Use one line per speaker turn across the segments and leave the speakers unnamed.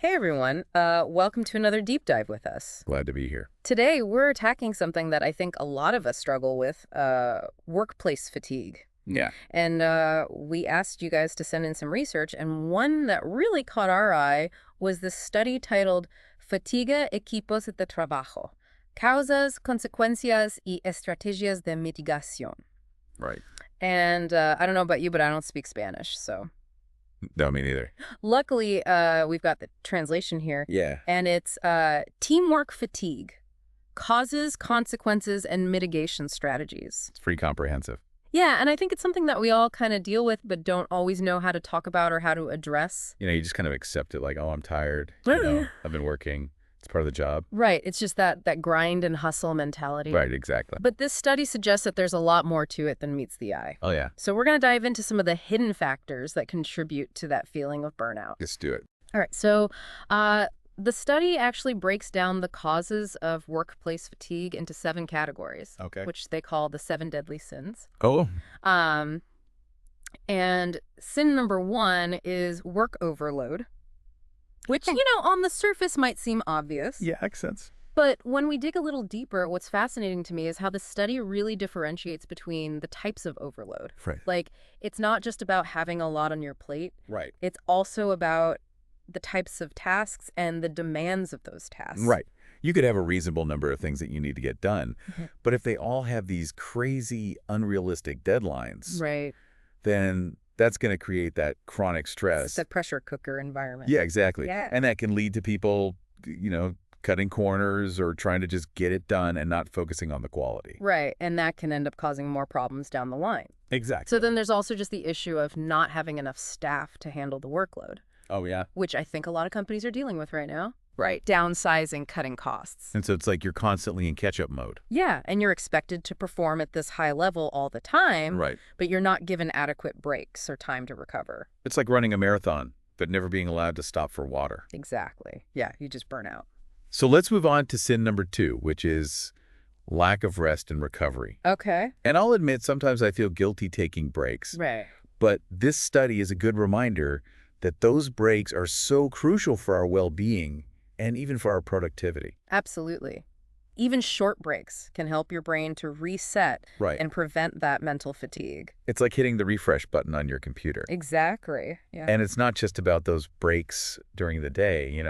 Hey everyone, welcome to another deep dive with us.
Glad to be here.
Today we're attacking something that I think a lot of us struggle with, workplace fatigue.
Yeah.
And we asked you guys to send in some research, and one that really caught our eye was this study titled Fatiga Equipos de Trabajo, Causas, Consecuencias y Estrategias de Mitigación.
Right.
And I don't know about you, but I don't speak Spanish, so...
No, me neither.
Luckily, we've got the translation here.
Yeah.
And it's teamwork fatigue, causes, consequences, and mitigation strategies.
It's pretty comprehensive.
Yeah, and I think it's something that we all kind of deal with but don't always know how to talk about or how to address.
You just kind of accept it like, oh, I'm tired. I've been working. It's part of the job.
Right. It's just that grind and hustle mentality.
Right, exactly.
But this study suggests that there's a lot more to it than meets the eye.
Oh, yeah.
So we're going to dive into some of the hidden factors that contribute to that feeling of burnout.
Let's do it.
All right. So the study actually breaks down the causes of workplace fatigue into 7 categories,
Okay.
which they call the 7 deadly sins.
Oh.
And sin number 1 is work overload, which, on the surface might seem obvious.
Yeah, makes sense.
But when we dig a little deeper, what's fascinating to me is how the study really differentiates between the types of overload.
Right.
Like, it's not just about having a lot on your plate.
Right.
It's also about the types of tasks and the demands of those tasks.
Right. You could have a reasonable number of things that you need to get done,
Mhm.
but if they all have these crazy, unrealistic deadlines,
Right.
then that's going to create that chronic
It's
stress.
the pressure cooker environment.
Yeah, exactly.
Yeah.
And that can lead to people, cutting corners or trying to just get it done and not focusing on the quality.
Right. And that can end up causing more problems down the line.
Exactly.
So then there's also just the issue of not having enough staff to handle the workload,
Oh, yeah.
which I think a lot of companies are dealing with right now. Right. Downsizing, cutting costs.
And so it's like you're constantly in catch-up mode.
Yeah. And you're expected to perform at this high level all the time,
Right.
but you're not given adequate breaks or time to recover.
It's like running a marathon, but never being allowed to stop for water.
Exactly. Yeah. You just burn out.
So let's move on to sin number 2, which is lack of rest and recovery.
Okay.
And I'll admit, sometimes I feel guilty taking breaks.
Right.
But this study is a good reminder that those breaks are so crucial for our well-being and even for our productivity.
Absolutely. Even short breaks can help your brain to reset
Right.
and prevent that mental fatigue.
It's like hitting the refresh button on your computer.
Exactly. Yeah.
And it's not just about those breaks during the day,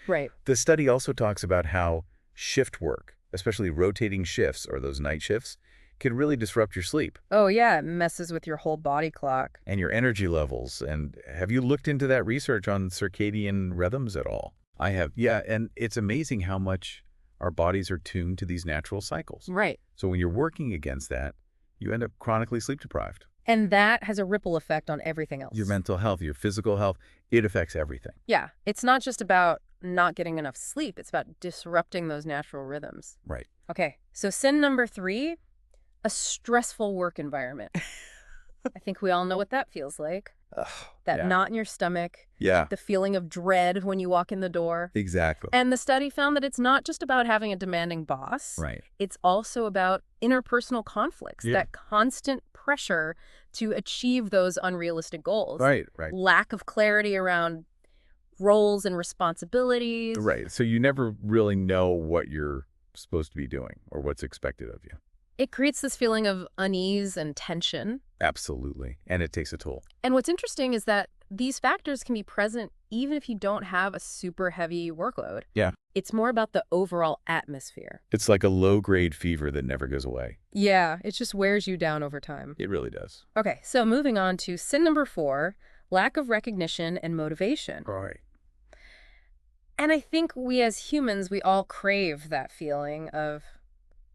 Right.
The study also talks about how shift work, especially rotating shifts or those night shifts, can really disrupt your sleep
Oh, yeah. It messes with your whole body clock.
and your energy levels. And have you looked into that research on circadian rhythms at all? I have. Yeah, and it's amazing how much our bodies are tuned to these natural cycles.
Right.
So when you're working against that, you end up chronically sleep deprived.
And that has a ripple effect on everything else.
Your mental health, your physical health, it affects everything.
Yeah. It's not just about not getting enough sleep. It's about disrupting those natural rhythms.
Right.
Okay. So sin number 3, a stressful work environment. I think we all know what that feels like. That
yeah.
knot in your stomach,
Yeah,
the feeling of dread when you walk in the door.
exactly.
And the study found that it's not just about having a demanding boss.
Right.
It's also about interpersonal conflicts,
Yeah.
that constant pressure to achieve those unrealistic goals.
Right.
Lack of clarity around roles and responsibilities.
Right. So you never really know what you're supposed to be doing or what's expected of you.
It creates this feeling of unease and tension.
Absolutely. And it takes a toll.
And what's interesting is that these factors can be present even if you don't have a super heavy workload.
Yeah.
It's more about the overall atmosphere.
It's like a low-grade fever that never goes away.
Yeah, it just wears you down over time.
It really does.
Okay, so moving on to sin number 4, lack of recognition and motivation.
Right.
And I think we as humans, we all crave that feeling of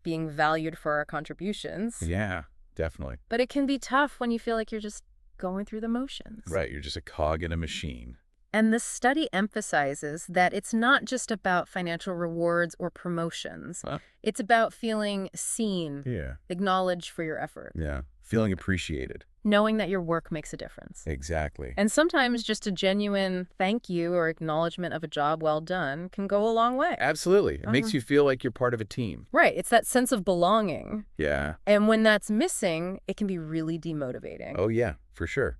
being valued for our contributions.
Yeah, definitely.
But it can be tough when you feel like you're just going through the motions.
Right. You're just a cog in a machine.
And this study emphasizes that it's not just about financial rewards or promotions.
Huh?
It's about feeling seen,
Yeah.
acknowledged for your effort,
Yeah. Feeling appreciated.
knowing that your work makes a difference.
Exactly.
And sometimes just a genuine thank you or acknowledgement of a job well done can go a long way.
Absolutely. It makes you feel like you're part of a team.
Right. It's that sense of belonging.
Yeah.
And when that's missing, it can be really demotivating.
Oh, yeah, for sure.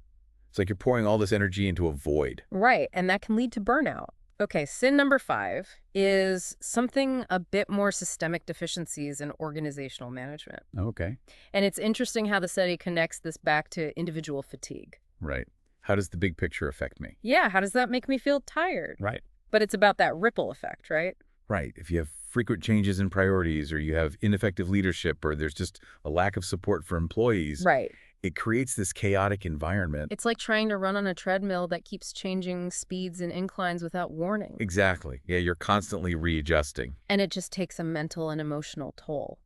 It's like you're pouring all this energy into a void.
Right. And that can lead to burnout. Okay, sin number 5 is something a bit more systemic deficiencies in organizational management.
Okay.
And it's interesting how the study connects this back to individual fatigue.
Right. How does the big picture affect me?
Yeah, how does that make me feel tired?
Right.
But it's about that ripple effect, right?
Right. If you have frequent changes in priorities or you have ineffective leadership or there's just a lack of support for employees,
Right.
it creates this chaotic environment.
It's like trying to run on a treadmill that keeps changing speeds and inclines without warning.
Exactly. Yeah, you're constantly readjusting.
And it just takes a mental and emotional toll.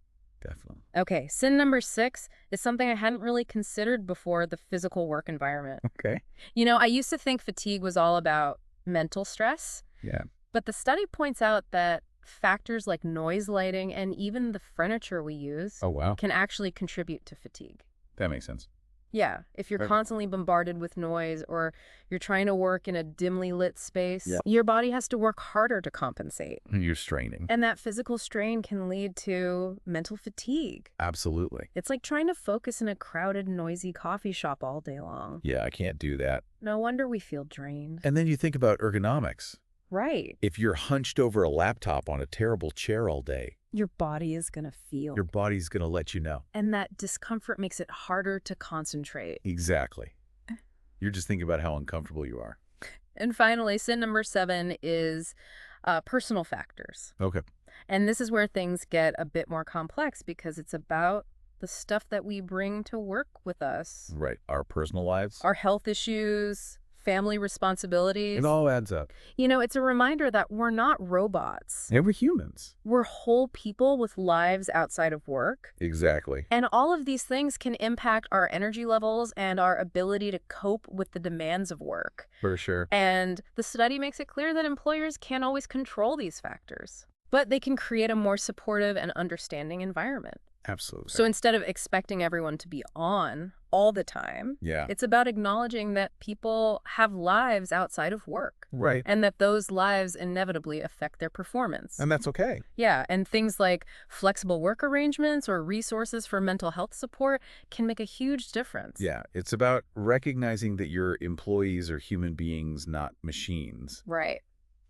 Definitely.
Okay, sin number 6 is something I hadn't really considered before: the physical work environment.
Okay.
I used to think fatigue was all about mental stress,
Yeah.
but the study points out that factors like noise, lighting, and even the furniture we use
Oh, wow.
can actually contribute to fatigue.
That makes sense.
Yeah, if you're
Right.
constantly bombarded with noise or you're trying to work in a dimly lit space,
Yeah.
your body has to work harder to compensate.
You're straining.
And that physical strain can lead to mental fatigue.
Absolutely.
It's like trying to focus in a crowded, noisy coffee shop all day long.
Yeah, I can't do that.
No wonder we feel drained.
And then you think about ergonomics.
Right.
If you're hunched over a laptop on a terrible chair all day,
Your body is going to feel.
your body's going to let you know.
And that discomfort makes it harder to concentrate.
Exactly. You're just thinking about how uncomfortable you are.
And finally, sin number 7 is personal factors.
Okay.
And this is where things get a bit more complex because it's about the stuff that we bring to work with us.
Right. Our personal lives.
Our health issues, family responsibilities.
It all adds up.
It's a reminder that we're not robots.
And we're humans.
We're whole people with lives outside of work.
Exactly.
And all of these things can impact our energy levels and our ability to cope with the demands of work.
For sure.
And the study makes it clear that employers can't always control these factors, but they can create a more supportive and understanding environment.
Absolutely.
So instead of expecting everyone to be on all the time,
yeah.
it's about acknowledging that people have lives outside of work.
Right.
And that those lives inevitably affect their performance.
And that's okay.
Yeah, and things like flexible work arrangements or resources for mental health support can make a huge difference.
Yeah. It's about recognizing that your employees are human beings, not machines.
Right.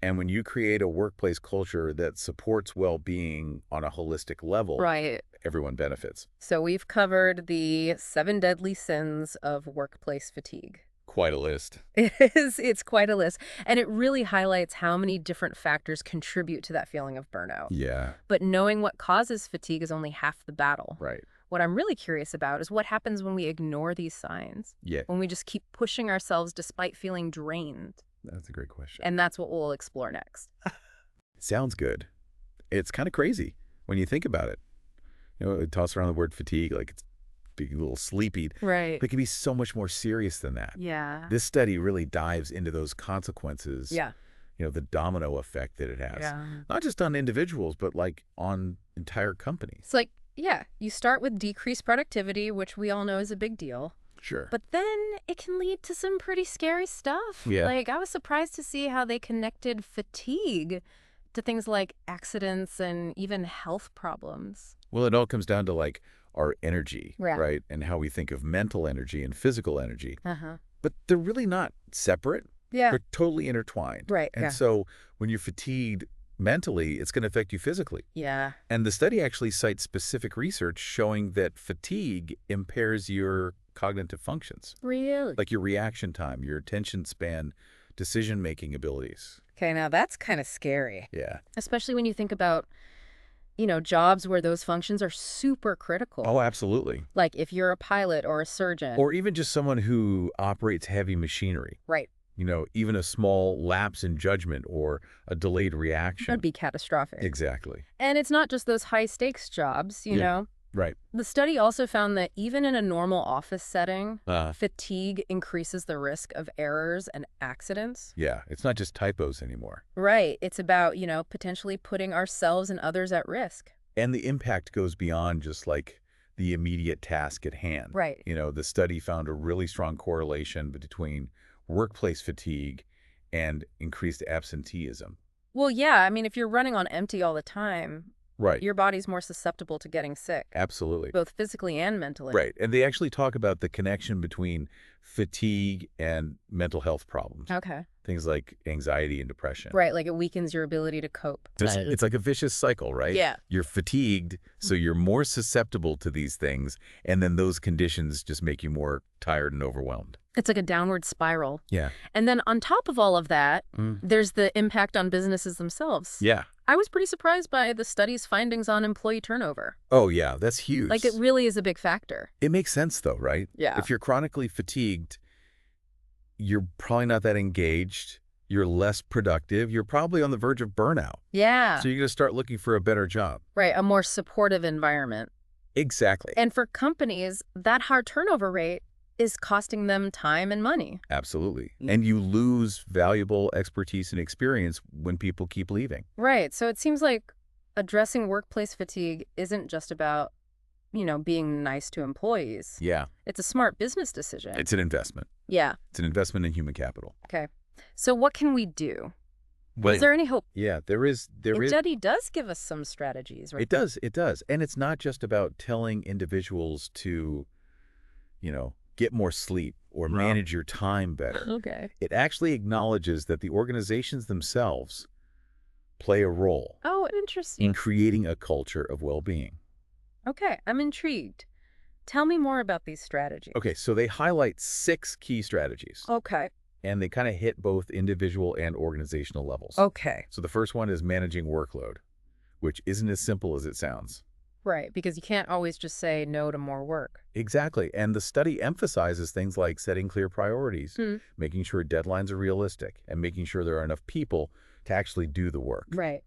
And when you create a workplace culture that supports well-being on a holistic level,
Right.
everyone benefits.
So we've covered the 7 deadly sins of workplace fatigue.
Quite a list.
It's quite a list. And it really highlights how many different factors contribute to that feeling of burnout.
Yeah.
But knowing what causes fatigue is only half the battle.
Right.
What I'm really curious about is what happens when we ignore these signs,
Yeah.
when we just keep pushing ourselves despite feeling drained.
That's a great question.
And that's what we'll explore next.
Sounds good. It's kind of crazy when you think about it. We toss around the word fatigue like it's being a little sleepy.
Right.
But it can be so much more serious than that.
Yeah.
This study really dives into those consequences.
Yeah.
The domino effect that it has.
Yeah.
Not just on individuals, but like on entire companies.
It's like, yeah, you start with decreased productivity, which we all know is a big deal.
Sure.
But then it can lead to some pretty scary stuff.
Yeah.
Like, I was surprised to see how they connected fatigue to things like accidents and even health problems.
Well, it all comes down to like our energy,
Yeah.
right? And how we think of mental energy and physical energy.
Uh-huh.
But they're really not separate.
Yeah.
They're totally intertwined.
Right.
And
Yeah.
so when you're fatigued mentally, it's going to affect you physically.
Yeah.
And the study actually cites specific research showing that fatigue impairs your cognitive functions,
Really?
like your reaction time, your attention span, decision-making abilities.
Okay, now that's kind of scary,
Yeah.
especially when you think about, jobs where those functions are super critical.
Oh, absolutely.
Like if you're a pilot or a surgeon.
Or even just someone who operates heavy machinery.
Right.
Even a small lapse in judgment or a delayed reaction.
That'd be catastrophic.
Exactly.
And it's not just those high-stakes jobs, you
Yeah.
know?
Right.
The study also found that even in a normal office setting,
Uh,
fatigue increases the risk of errors and accidents.
yeah. It's not just typos anymore.
Right. It's about, potentially putting ourselves and others at risk.
And the impact goes beyond just like the immediate task at hand.
Right.
The study found a really strong correlation between workplace fatigue and increased absenteeism.
Well, yeah. I mean, if you're running on empty all the time,
Right.
your body's more susceptible to getting sick,
Absolutely.
both physically and mentally.
Right. And they actually talk about the connection between fatigue and mental health problems.
Okay.
Things like anxiety and depression.
Right, like it weakens your ability to cope.
It's like a vicious cycle, right?
Yeah.
You're fatigued, so you're more susceptible to these things, and then those conditions just make you more tired and overwhelmed.
It's like a downward spiral.
Yeah.
And then on top of all of that, there's the impact on businesses themselves.
Yeah.
I was pretty surprised by the study's findings on employee turnover.
Oh, yeah, that's huge.
Like, it really is a big factor.
It makes sense, though, right?
Yeah.
If you're chronically fatigued, you're probably not that engaged. You're less productive. You're probably on the verge of burnout.
Yeah.
So you're going to start looking for a better job.
Right, a more supportive environment.
Exactly.
And for companies, that high turnover rate is costing them time and money.
Absolutely. And you lose valuable expertise and experience when people keep leaving.
Right, so it seems like addressing workplace fatigue isn't just about, being nice to employees.
Yeah.
It's a smart business decision.
It's an investment.
Yeah.
It's an investment in human capital.
Okay. So what can we do?
Well,
is there any hope?
Yeah, there is.
The study does give us some strategies, right?
It does. It does. And it's not just about telling individuals to, get more sleep or manage your time better.
Okay.
It actually acknowledges that the organizations themselves play a role
Oh, interesting.
in creating a culture of well-being.
Okay, I'm intrigued. Tell me more about these strategies.
Okay, so they highlight 6 key strategies,
Okay.
and they kind of hit both individual and organizational levels.
Okay.
So the first one is managing workload, which isn't as simple as it sounds.
Right, because you can't always just say no to more work.
Exactly. And the study emphasizes things like setting clear priorities, making sure deadlines are realistic, and making sure there are enough people to actually do the work.
Right.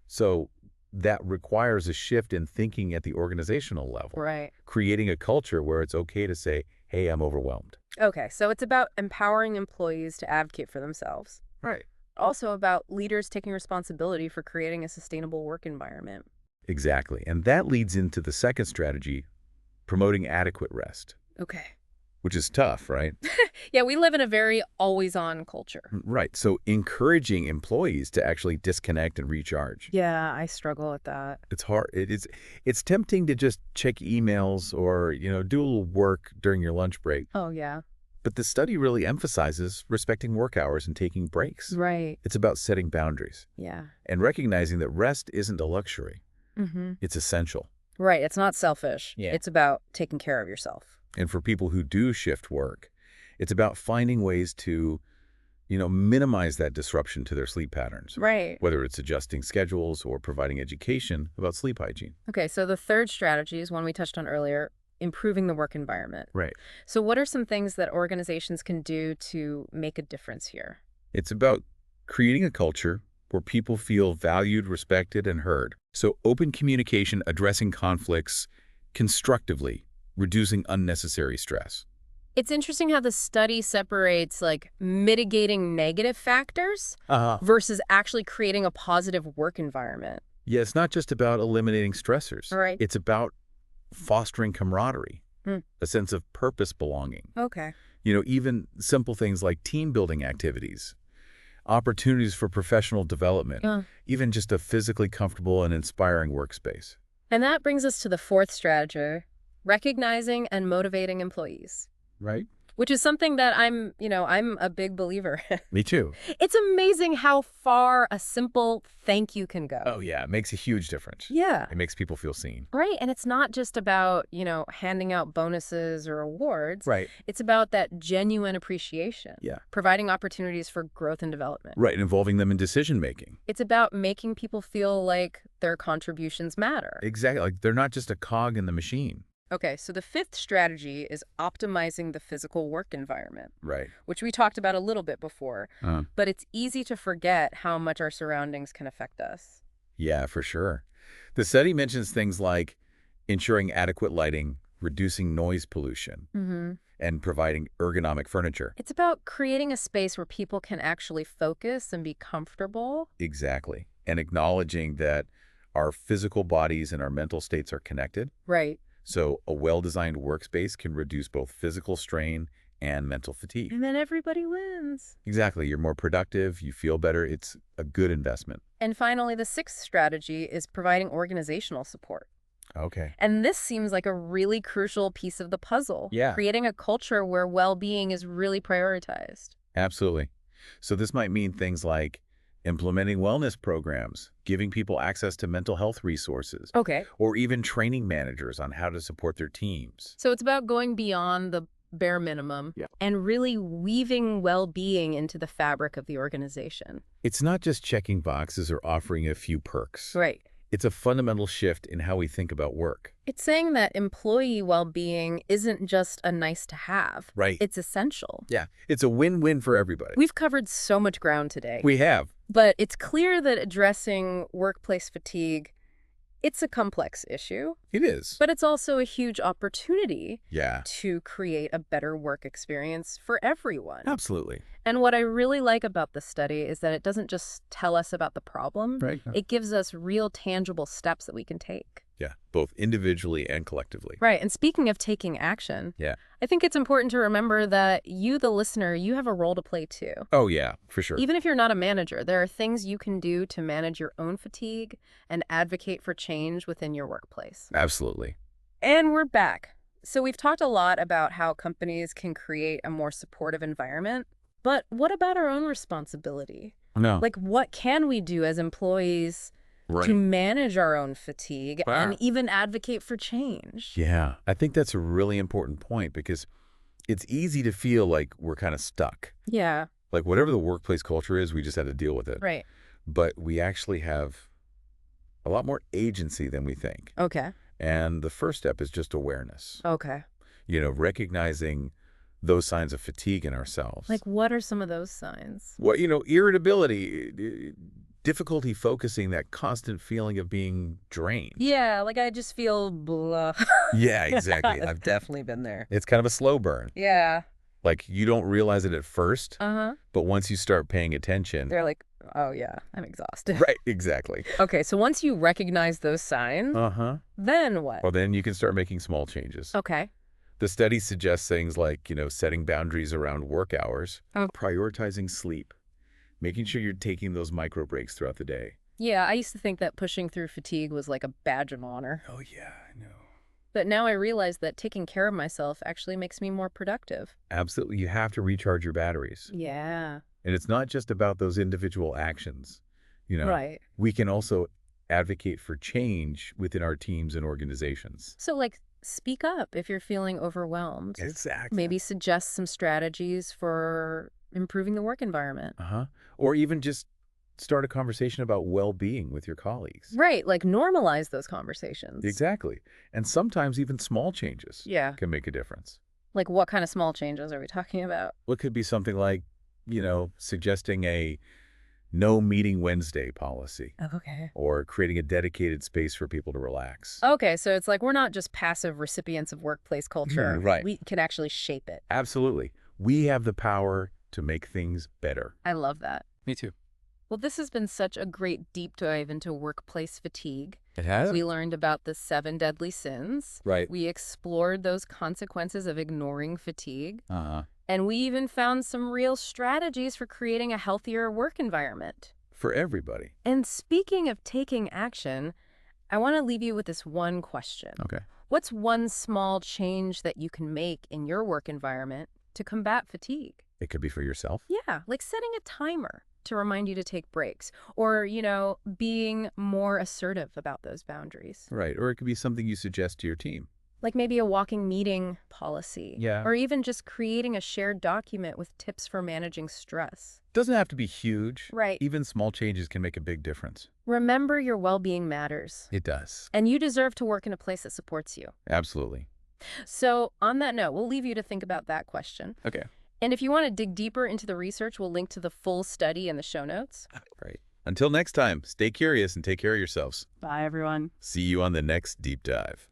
So that requires a shift in thinking at the organizational level,
Right.
creating a culture where it's okay to say, hey, I'm overwhelmed.
Okay, so it's about empowering employees to advocate for themselves.
Right.
Also about leaders taking responsibility for creating a sustainable work environment.
Exactly. And that leads into the second strategy, promoting adequate rest,
Okay.
which is tough, right?
Yeah, we live in a very always-on culture.
Right. So encouraging employees to actually disconnect and recharge.
Yeah, I struggle with that.
It's hard. It's tempting to just check emails or, do a little work during your lunch break.
Oh, yeah.
But the study really emphasizes respecting work hours and taking breaks.
Right.
It's about setting boundaries
Yeah.
and recognizing that rest isn't a luxury.
Mm-hmm.
It's essential.
Right. It's not selfish.
Yeah.
It's about taking care of yourself.
And for people who do shift work, it's about finding ways to, minimize that disruption to their sleep patterns.
Right.
Whether it's adjusting schedules or providing education about sleep hygiene.
Okay, so the third strategy is one we touched on earlier, improving the work environment.
Right.
So what are some things that organizations can do to make a difference here?
It's about creating a culture where people feel valued, respected, and heard. So open communication, addressing conflicts constructively, reducing unnecessary stress.
It's interesting how the study separates mitigating negative factors versus actually creating a positive work environment.
Yeah, it's not just about eliminating stressors.
Right.
It's about fostering camaraderie, a sense of purpose belonging.
Okay.
Even simple things like team building activities, opportunities for professional development, even just a physically comfortable and inspiring workspace.
And that brings us to the fourth strategy, recognizing and motivating employees.
Right.
Which is something that I'm a big believer in.
Me too.
It's amazing how far a simple thank you can go.
Oh, yeah. It makes a huge difference.
Yeah.
It makes people feel seen.
Right. And it's not just about, handing out bonuses or awards.
Right.
It's about that genuine appreciation.
Yeah.
Providing opportunities for growth and development.
Right. Involving them in decision making.
It's about making people feel like their contributions matter.
Exactly. Like they're not just a cog in the machine.
Okay, so the fifth strategy is optimizing the physical work environment,
Right.
which we talked about a little bit before, but it's easy to forget how much our surroundings can affect us.
Yeah, for sure. The study mentions things like ensuring adequate lighting, reducing noise pollution, and providing ergonomic furniture.
It's about creating a space where people can actually focus and be comfortable.
Exactly. And acknowledging that our physical bodies and our mental states are connected.
Right.
So a well-designed workspace can reduce both physical strain and mental fatigue.
And then everybody wins.
Exactly. You're more productive. You feel better. It's a good investment.
And finally, the sixth strategy is providing organizational support.
Okay.
And this seems like a really crucial piece of the puzzle,
Yeah.
creating a culture where well-being is really prioritized.
Absolutely. So this might mean things like implementing wellness programs, giving people access to mental health resources,
Okay.
or even training managers on how to support their teams.
So it's about going beyond the bare minimum
Yeah.
and really weaving well-being into the fabric of the organization.
It's not just checking boxes or offering a few perks.
Right.
It's a fundamental shift in how we think about work.
It's saying that employee well-being isn't just a nice to have.
Right.
It's essential.
Yeah. It's a win-win for everybody.
We've covered so much ground today.
We have.
But it's clear that addressing workplace fatigue, it's a complex issue,
It is.
but it's also a huge opportunity
Yeah.
to create a better work experience for everyone.
Absolutely.
And what I really like about this study is that it doesn't just tell us about the problem.
Right.
It gives us real tangible steps that we can take.
Yeah. Both individually and collectively.
Right. And speaking of taking action,
Yeah.
I think it's important to remember that you, the listener, you have a role to play too.
Oh, yeah, for sure.
Even if you're not a manager, there are things you can do to manage your own fatigue and advocate for change within your workplace.
Absolutely.
And we're back. So we've talked a lot about how companies can create a more supportive environment, but what about our own responsibility?
No.
Like, what can we do as employees to manage our own fatigue and even advocate for change?
Yeah. I think that's a really important point because it's easy to feel like we're kind of stuck.
Yeah,
Like whatever the workplace culture is, we just had to deal with it.
right.
But we actually have a lot more agency than we think.
Okay.
And the first step is just awareness.
Okay.
Recognizing those signs of fatigue in ourselves.
Like, what are some of those signs?
Irritability, difficulty focusing, that constant feeling of being drained.
Yeah, like I just feel blah.
Yeah, exactly.
I've definitely been there.
It's kind of a slow burn.
Yeah.
Like you don't realize it at first,
Uh-huh.
but once you start paying attention.
They're like, oh yeah, I'm exhausted.
Right, exactly.
Okay, so once you recognize those signs,
Uh-huh.
then what?
Well, then you can start making small changes.
Okay.
The study suggests things like, setting boundaries around work hours,
Oh.
prioritizing sleep, making sure you're taking those micro breaks throughout the day.
Yeah, I used to think that pushing through fatigue was like a badge of honor.
Oh, yeah, I know.
But now I realize that taking care of myself actually makes me more productive.
Absolutely. You have to recharge your batteries.
Yeah.
And it's not just about those individual actions.
Right.
We can also advocate for change within our teams and organizations.
So, like, speak up if you're feeling overwhelmed.
Exactly.
Maybe suggest some strategies for improving the work environment.
Uh-huh. Or even just start a conversation about well-being with your colleagues.
Right, like normalize those conversations.
Exactly. And sometimes even small changes
Yeah.
can make a difference.
Like, what kind of small changes are we talking about?
What could be something like, suggesting a no meeting Wednesday policy
Okay.
or creating a dedicated space for people to relax.
Okay, so it's like we're not just passive recipients of workplace culture.
Right.
We can actually shape it.
Absolutely. We have the power to make things better.
I love that.
Me too.
Well, this has been such a great deep dive into workplace fatigue.
It has?
We learned about the 7 deadly sins.
Right.
We explored those consequences of ignoring fatigue.
Uh-huh.
And we even found some real strategies for creating a healthier work environment.
For everybody.
And speaking of taking action, I want to leave you with this one question.
Okay.
What's one small change that you can make in your work environment to combat fatigue?
It could be for yourself.
Yeah, like setting a timer to remind you to take breaks or, being more assertive about those boundaries.
Right. Or it could be something you suggest to your team.
Like maybe a walking meeting policy.
Yeah.
Or even just creating a shared document with tips for managing stress.
Doesn't have to be huge.
Right.
Even small changes can make a big difference.
Remember, your well-being matters.
It does.
And you deserve to work in a place that supports you.
Absolutely.
So on that note, we'll leave you to think about that question.
Okay.
And if you want to dig deeper into the research, we'll link to the full study in the show notes.
Right. Until next time, stay curious and take care of yourselves.
Bye, everyone.
See you on the next deep dive.